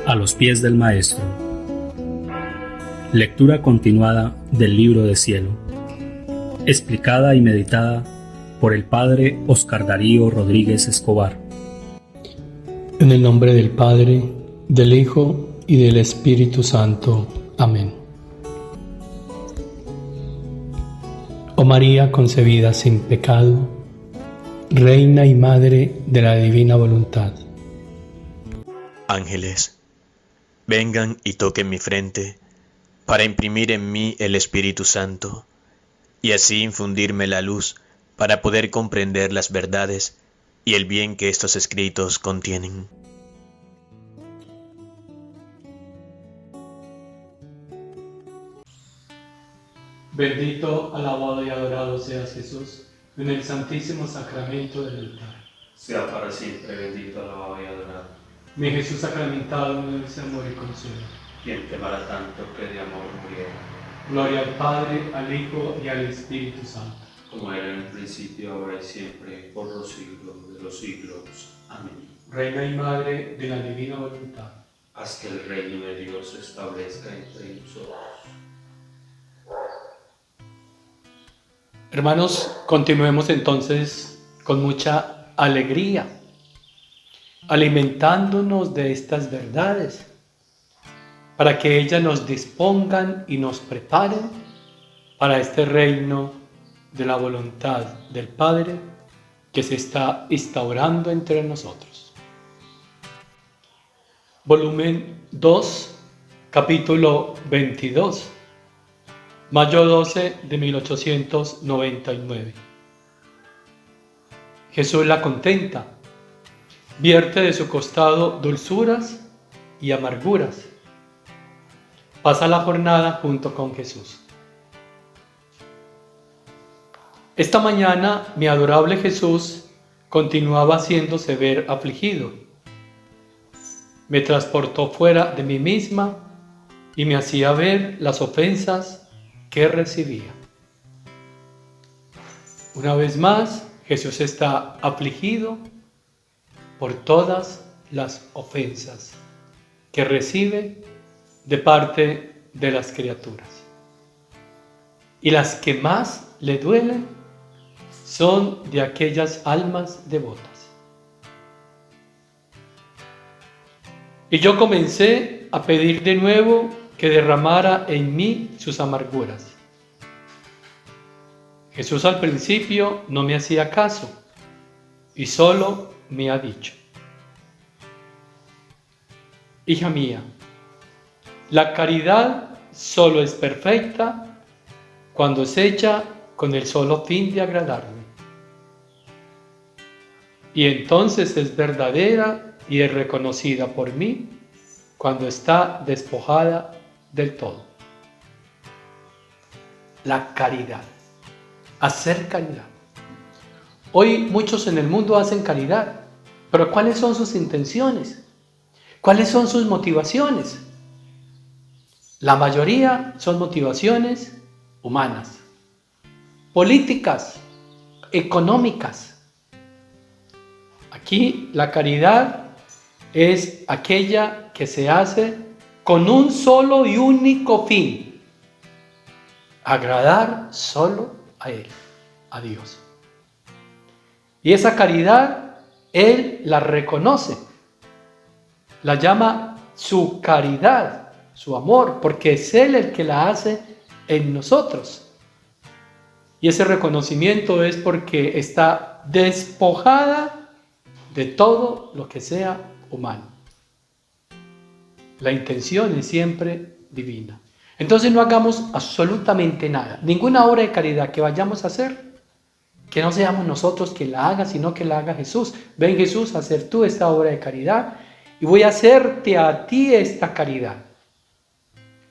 A los pies del Maestro. Lectura continuada del Libro de Cielo. Explicada y meditada por el Padre Oscar Darío Rodríguez Escobar. En el nombre del Padre, del Hijo y del Espíritu Santo. Amén. Oh María concebida sin pecado, Reina y Madre de la Divina Voluntad. Ángeles, vengan y toquen mi frente para imprimir en mí el Espíritu Santo y así infundirme la luz para poder comprender las verdades y el bien que estos escritos contienen. Bendito, alabado y adorado seas Jesús, en el santísimo sacramento del altar. Sea para siempre bendito, alabado y adorado. Mi Jesús sacramentado, mi dulce amor y consuelo. Quien te amara tanto que de amor muriera. Gloria al Padre, al Hijo y al Espíritu Santo. Como era en el principio, ahora y siempre, por los siglos de los siglos. Amén. Reina y Madre de la Divina Voluntad. Haz que el reino de Dios se establezca entre nosotros. Hermanos, continuemos entonces con mucha alegría, alimentándonos de estas verdades, para que ellas nos dispongan y nos preparen para este reino de la voluntad del Padre que se está instaurando entre nosotros. Volumen 2, capítulo 22. Mayo 12 de 1899. Jesús la contenta, vierte de su costado dulzuras y amarguras. Pasa la jornada junto con Jesús. Esta mañana mi adorable Jesús continuaba haciéndose ver afligido. Me transportó fuera de mí misma y me hacía ver las ofensas que recibía. Una vez más, Jesús está afligido por todas las ofensas que recibe de parte de las criaturas. Y las que más le duelen son de aquellas almas devotas. Y yo comencé a pedir de nuevo que derramara en mí sus amarguras. Jesús al principio no me hacía caso y solo me ha dicho: hija mía, la caridad solo es perfecta cuando es hecha con el solo fin de agradarme. Y entonces es verdadera y es reconocida por mí cuando está despojada del todo. La caridad. Hacer caridad. Hoy muchos en el mundo hacen caridad, pero ¿cuáles son sus intenciones? ¿Cuáles son sus motivaciones? La mayoría son motivaciones humanas, políticas, económicas. Aquí la caridad es aquella que se hace con un solo y único fin: agradar solo a Él, a Dios. Y esa caridad Él la reconoce, la llama su caridad, su amor, porque es Él el que la hace en nosotros. Y ese reconocimiento es porque está despojada de todo lo que sea humano. La intención es siempre divina. Entonces no hagamos absolutamente nada, ninguna obra de caridad que vayamos a hacer, que no seamos nosotros quien la haga, sino que la haga Jesús. Ven Jesús a hacer tú esta obra de caridad y voy a hacerte a ti esta caridad,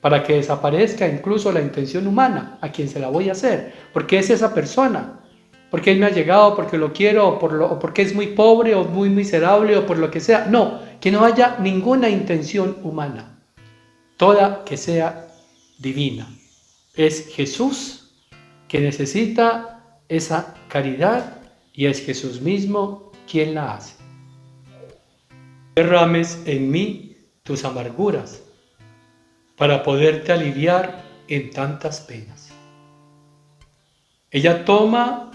para que desaparezca incluso la intención humana a quien se la voy a hacer, porque es esa persona, porque Él me ha llegado, porque lo quiero, o porque es muy pobre, o muy miserable, o por lo que sea. No, que no haya ninguna intención humana, toda que sea divina. Es Jesús que necesita esa caridad y es Jesús mismo quien la hace. Derrames en mí tus amarguras para poderte aliviar en tantas penas. Ella toma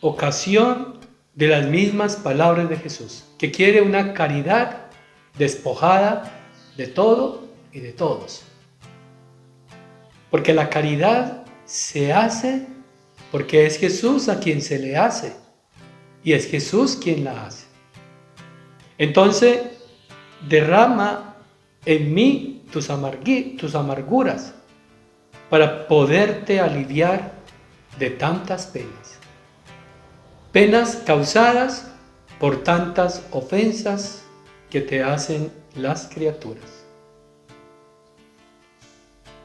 ocasión de las mismas palabras de Jesús, que quiere una caridad despojada de todo y de todos. Porque la caridad se hace porque es Jesús a quien se le hace y es Jesús quien la hace. Entonces, derrama en mí tus amarguras para poderte aliviar de tantas penas. Penas causadas por tantas ofensas que te hacen las criaturas.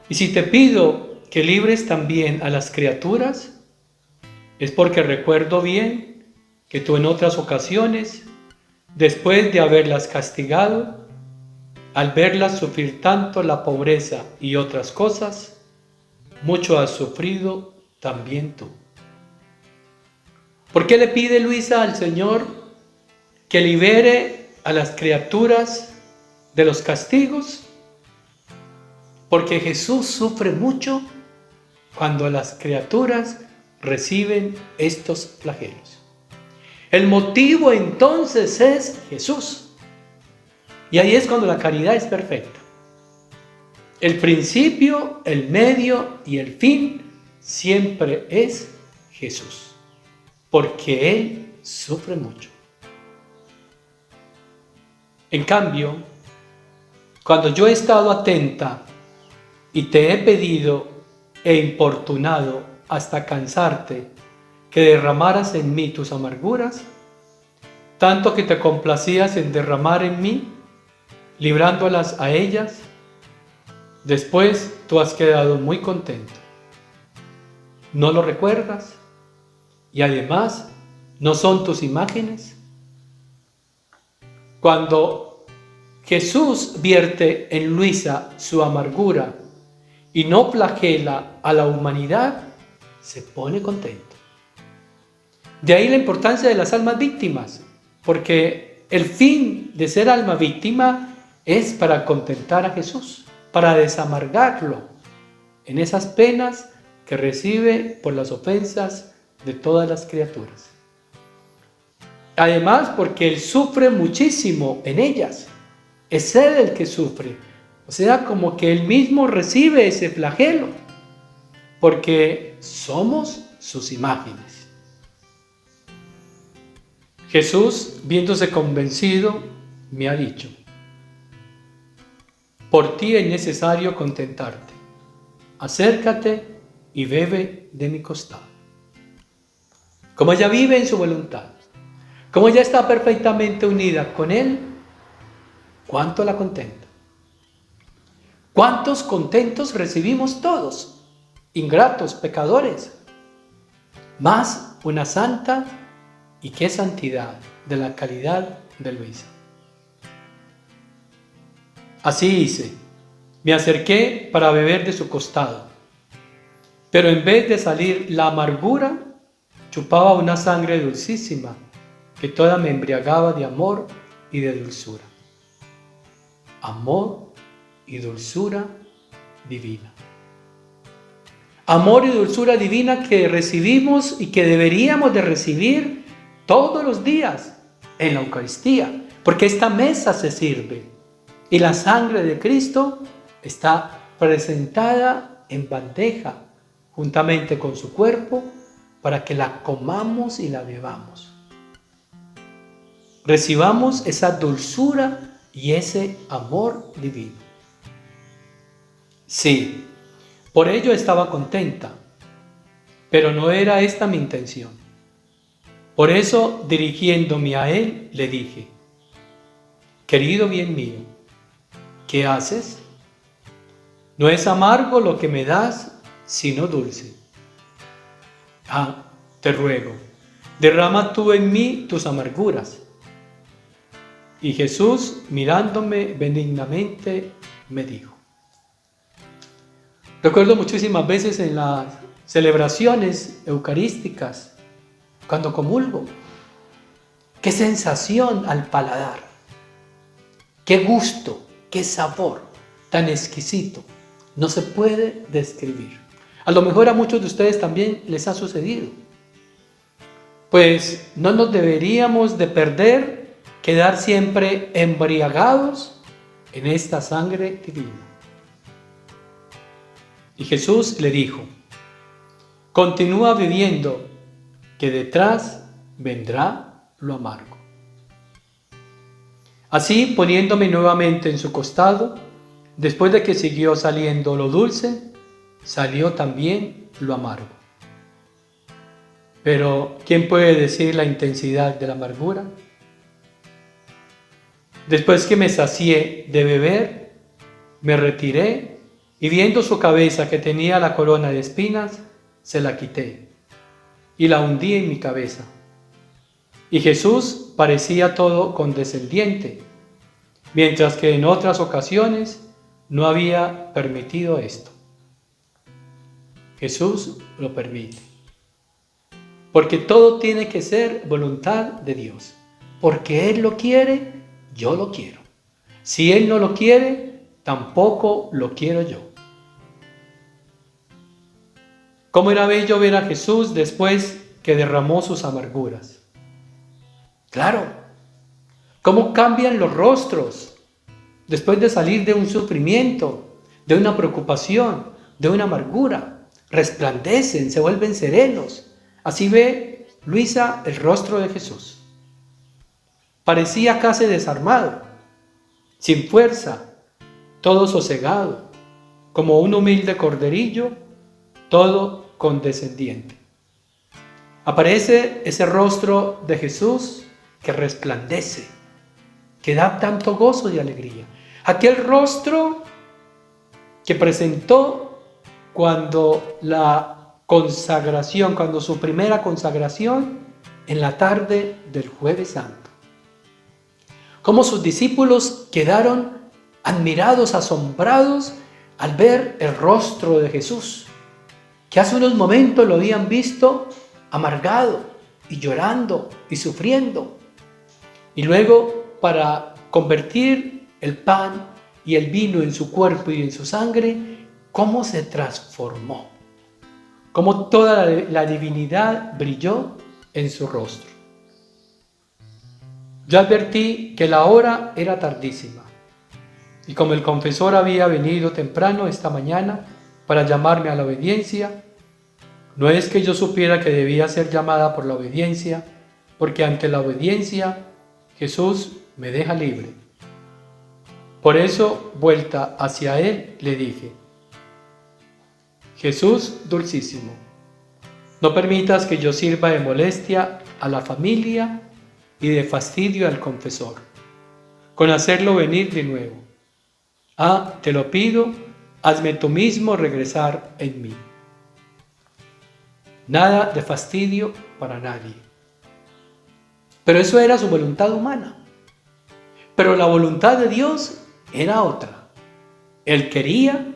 Y si te pido que libres también a las criaturas, es porque recuerdo bien que tú en otras ocasiones, después de haberlas castigado, al verlas sufrir tanto la pobreza y otras cosas, mucho has sufrido también tú. ¿Por qué le pide Luisa al Señor que libere a las criaturas de los castigos? Porque Jesús sufre mucho cuando las criaturas reciben estos flagelos. El motivo entonces es Jesús. Y ahí es cuando la caridad es perfecta. El principio, el medio y el fin siempre es Jesús. Porque Él sufre mucho. En cambio, cuando yo he estado atenta y te he pedido e importunado hasta cansarte que derramaras en mí tus amarguras, tanto que te complacías en derramar en mí, librándolas a ellas, después tú has quedado muy contento. ¿No lo recuerdas? Y además, ¿no son tus imágenes? Cuando Jesús vierte en Luisa su amargura y no flagela a la humanidad, se pone contento. De ahí la importancia de las almas víctimas, porque el fin de ser alma víctima es para contentar a Jesús, para desamargarlo en esas penas que recibe por las ofensas de todas las criaturas. Además, porque Él sufre muchísimo en ellas, es Él el que sufre, o sea, como que Él mismo recibe ese flagelo, porque somos sus imágenes. Jesús, viéndose convencido, me ha dicho: por ti es necesario contentarte. Acércate y bebe de mi costado. Como ella vive en su voluntad, como ella está perfectamente unida con Él, ¿cuánto la contenta? ¿Cuántos contentos recibimos todos? Ingratos, pecadores. Más una santa, y qué santidad de la caridad de Luisa. Así hice, me acerqué para beber de su costado, pero en vez de salir la amargura, chupaba una sangre dulcísima que toda me embriagaba de amor y de dulzura. Amor y dulzura divina. Amor y dulzura divina que recibimos y que deberíamos de recibir todos los días en la Eucaristía, porque esta mesa se sirve y la sangre de Cristo está presentada en bandeja juntamente con su cuerpo para que la comamos y la bebamos. Recibamos esa dulzura y ese amor divino. Sí, por ello estaba contenta, pero no era esta mi intención. Por eso, dirigiéndome a Él, le dije: querido bien mío, ¿qué haces? No es amargo lo que me das, sino dulce. Te ruego, derrama tú en mí tus amarguras. Y Jesús, mirándome benignamente, me dijo. Recuerdo muchísimas veces en las celebraciones eucarísticas, cuando comulgo. Qué sensación al paladar, qué gusto, qué sabor tan exquisito. No se puede describir. A lo mejor a muchos de ustedes también les ha sucedido. Pues no nos deberíamos de perder, quedar siempre embriagados en esta sangre divina. Y Jesús le dijo: continúa viviendo, que detrás vendrá lo amargo. Así, poniéndome nuevamente en su costado, después de que siguió saliendo lo dulce, salió también lo amargo. Pero, ¿quién puede decir la intensidad de la amargura? Después que me sacié de beber, me retiré y viendo su cabeza que tenía la corona de espinas, se la quité y la hundí en mi cabeza. Y Jesús parecía todo condescendiente, mientras que en otras ocasiones no había permitido esto. Jesús lo permite, porque todo tiene que ser voluntad de Dios. Porque Él lo quiere, yo lo quiero. Si Él no lo quiere, tampoco lo quiero yo. Cómo era bello ver a Jesús después que derramó sus amarguras. Claro, cómo cambian los rostros después de salir de un sufrimiento, de una preocupación, de una amargura. Resplandecen, se vuelven serenos. Así ve Luisa el rostro de Jesús. Parecía casi desarmado, sin fuerza, todo sosegado, como un humilde corderillo, todo condescendiente. Aparece ese rostro de Jesús que resplandece, que da tanto gozo y alegría. Aquel rostro que presentó cuando su primera consagración en la tarde del Jueves Santo. Cómo sus discípulos quedaron admirados, asombrados al ver el rostro de Jesús, que hace unos momentos lo habían visto amargado y llorando y sufriendo. Y luego, para convertir el pan y el vino en su cuerpo y en su sangre, cómo se transformó, cómo toda la divinidad brilló en su rostro. Yo advertí que la hora era tardísima, y como el confesor había venido temprano esta mañana para llamarme a la obediencia, no es que yo supiera que debía ser llamada por la obediencia, porque ante la obediencia Jesús me deja libre. Por eso, vuelta hacia Él, le dije: Jesús dulcísimo, no permitas que yo sirva de molestia a la familia y de fastidio al confesor, con hacerlo venir de nuevo. Te lo pido, hazme tú mismo regresar en mí. Nada de fastidio para nadie. Pero eso era su voluntad humana. Pero la voluntad de Dios era otra. Él quería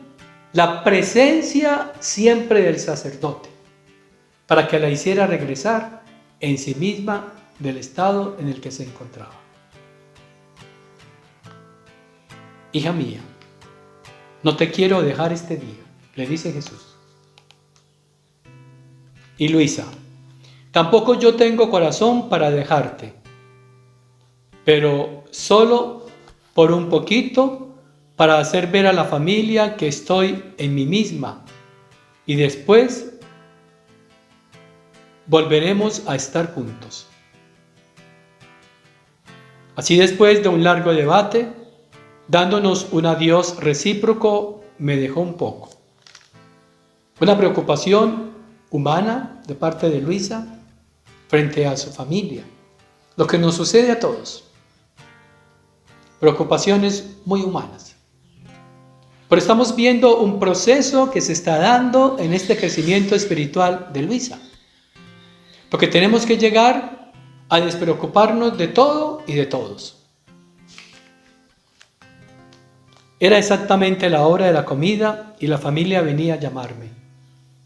la presencia siempre del sacerdote, para que la hiciera regresar en sí misma del estado en el que se encontraba. Hija mía, no te quiero dejar este día, le dice Jesús. Y Luisa: tampoco yo tengo corazón para dejarte, pero solo por un poquito, para hacer ver a la familia que estoy en mí misma, y después volveremos a estar juntos. Así, después de un largo debate, dándonos un adiós recíproco, me dejó un poco. Una preocupación humana de parte de Luisa frente a su familia, lo que nos sucede a todos. Preocupaciones muy humanas. Pero estamos viendo un proceso que se está dando en este crecimiento espiritual de Luisa. Porque tenemos que llegar a despreocuparnos de todo y de todos. Era exactamente la hora de la comida y la familia venía a llamarme.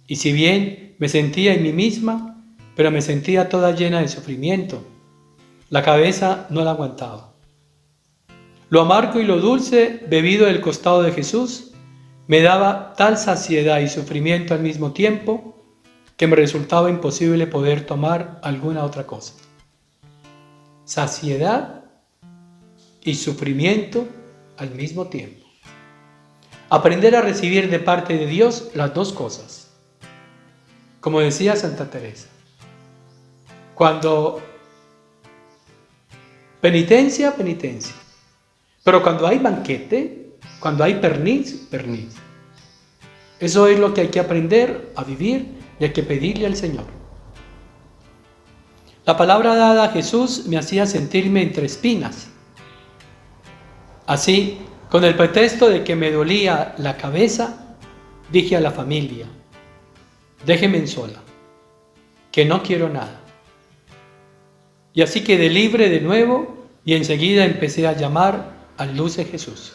Y si bien me sentía en mí misma, pero me sentía toda llena de sufrimiento. La cabeza no la aguantaba. Lo amargo y lo dulce, bebido del costado de Jesús, me daba tal saciedad y sufrimiento al mismo tiempo que me resultaba imposible poder tomar alguna otra cosa. Saciedad y sufrimiento al mismo tiempo. Aprender a recibir de parte de Dios las dos cosas. Como decía Santa Teresa, cuando penitencia, penitencia. Pero cuando hay banquete, cuando hay perniz, perniz. Eso es lo que hay que aprender a vivir y hay que pedirle al Señor. La palabra dada a Jesús me hacía sentirme entre espinas. Así, con el pretexto de que me dolía la cabeza, dije a la familia, déjenme en sola, que no quiero nada. Y así quedé libre de nuevo y enseguida empecé a llamar al luz de Jesús.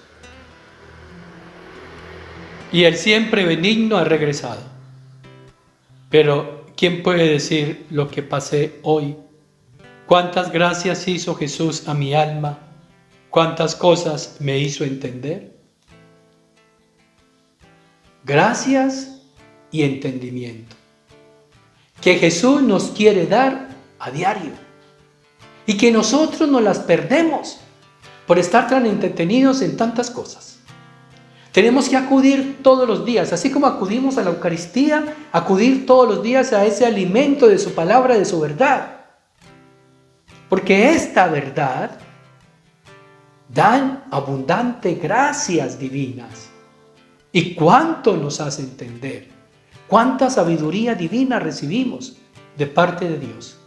Y el siempre benigno ha regresado. Pero, ¿quién puede decir lo que pasé hoy? ¿Cuántas gracias hizo Jesús a mi alma? ¿Cuántas cosas me hizo entender? Gracias y entendimiento, que Jesús nos quiere dar a diario y que nosotros nos las perdemos por estar tan entretenidos en tantas cosas. Tenemos que acudir todos los días, así como acudimos a la Eucaristía, acudir todos los días a ese alimento de su palabra, de su verdad. Porque esta verdad dan abundante gracias divinas. ¿Y cuánto nos hace entender? ¿Cuánta sabiduría divina recibimos de parte de Dios?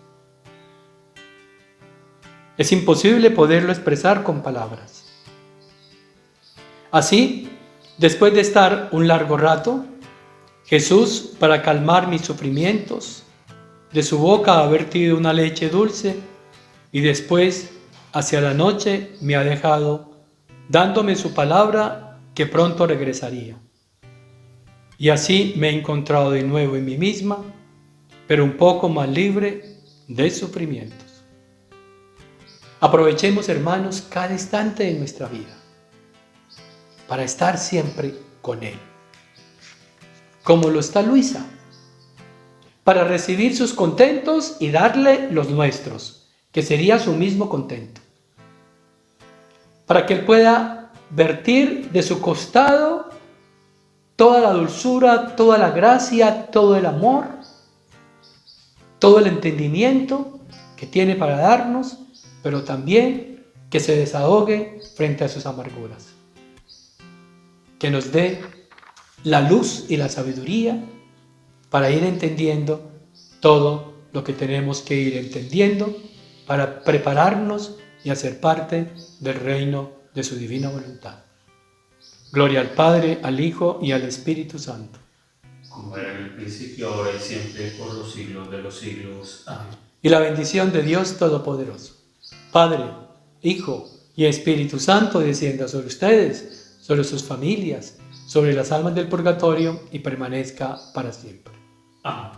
Es imposible poderlo expresar con palabras. Así, después de estar un largo rato, Jesús, para calmar mis sufrimientos, de su boca ha vertido una leche dulce y después, hacia la noche, me ha dejado, dándome su palabra que pronto regresaría. Y así me he encontrado de nuevo en mí misma, pero un poco más libre de sufrimientos. Aprovechemos, hermanos, cada instante de nuestra vida para estar siempre con Él, como lo está Luisa, para recibir sus contentos y darle los nuestros, que sería su mismo contento, para que Él pueda vertir de su costado toda la dulzura, toda la gracia, todo el amor, todo el entendimiento que tiene para darnos, pero también que se desahogue frente a sus amarguras. Que nos dé la luz y la sabiduría para ir entendiendo todo lo que tenemos que ir entendiendo para prepararnos y hacer parte del reino de su divina voluntad. Gloria al Padre, al Hijo y al Espíritu Santo. Como era en el principio, ahora y siempre, por los siglos de los siglos. Amén. Y la bendición de Dios Todopoderoso, Padre, Hijo y Espíritu Santo, descienda sobre ustedes, sobre sus familias, sobre las almas del purgatorio y permanezca para siempre. Amén.